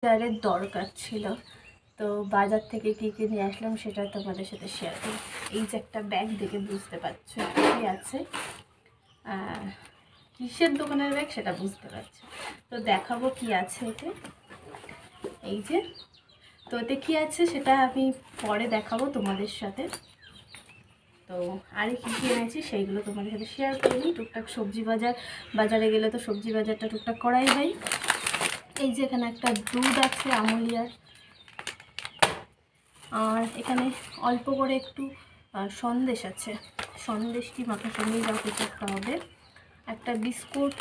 বাজারের দরকার ছিল, তো বাজার থেকে কী কী নিয়ে আসলাম সেটা তোমাদের সাথে শেয়ার করি। এই যে একটা ব্যাগ দেখে বুঝতে পারছো কী আছে, কিসের দোকানের ব্যাগ সেটা বুঝতে পারছো। তো দেখাবো কি আছে এতে। এই যে, তো এতে কী আছে সেটা আমি পরে দেখাবো তোমাদের সাথে। তো আর কী কী এনেছি সেইগুলো তোমাদের সাথে শেয়ার করে নিই। টুকটাক সবজি বাজারে গেলে তো সবজি বাজারটা টুকটাক করাই যায়। এই যে এখানে একটা দুধ আছে আমুলিয়ার, আর এখানে অল্প করে একটু সন্দেশ আছে, সন্দেশটি মাথার সঙ্গেই যাও কিছু একটা হবে, একটা বিস্কুট,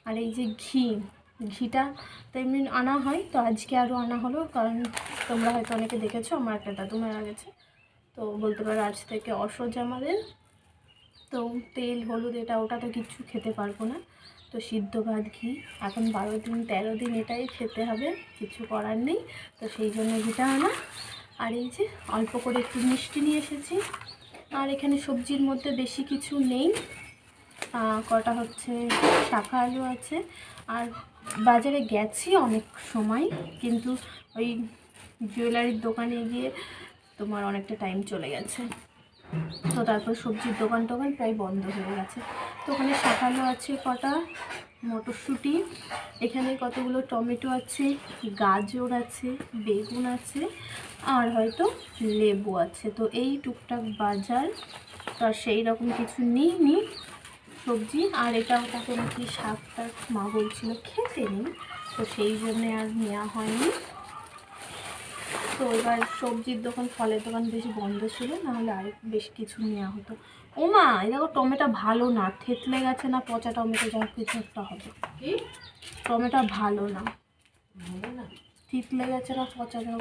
আর এই যে ঘিটা তো এমনি আনা হয়, তো আজকে আরও আনা হলো, কারণ তোমরা হয়তো অনেকে দেখেছো আমার একটা দাদু মারা গেছে, তো বলতে পারো আজ থেকে অসহ্য আমাদের। তো তেল হলুদ এটা ওটা তো কিচ্ছু খেতে পারবো না, তো সিদ্ধ ভাত ঘি এখন 12 দিন 13 দিন এটাই খেতে হবে, কিছু করার নেই। তো সেই জন্য ঘিটা আনা। আর এই যে অল্প করে একটু মিষ্টি নিয়ে এসেছি। আর এখানে সবজির মধ্যে বেশি কিছু নেই, কটা হচ্ছে শাখা আলু আছে। আর বাজারে গেছি অনেক সময়, কিন্তু ওই জুয়েলারির দোকানে গিয়ে তোমার অনেকটা টাইম চলে গেছে, তো তারপর সবজির দোকান টোকান প্রায় বন্ধ হয়ে গেছে। তো ওখানে শাক আলু আছে কটা, মটরশুঁটি, এখানে কতগুলো টমেটো আছে, গাজর আছে, বেগুন আছে, আর হয়তো লেবু আছে। তো এই টুকটাক বাজার, তো আর সেই রকম কিছু নিইনি সবজি। আর এটা ওটাকে নাকি শাকটা মা বলছিল খেতে নেই, তো সেই জন্যে আর নেওয়া হয়নি। তো এবার সবজির দোকান ফলের দোকান বেশি বন্ধ ছিল, নাহলে আর বেশ কিছু নেওয়া হতো। ও মা, এই দেখো টমেটো ভালো না, থেতলে গেছে না পচা টমেটো, যা কিছু একটা হবে। কি টমেটো ভালো না, থেতলে গেছে না পচা, যা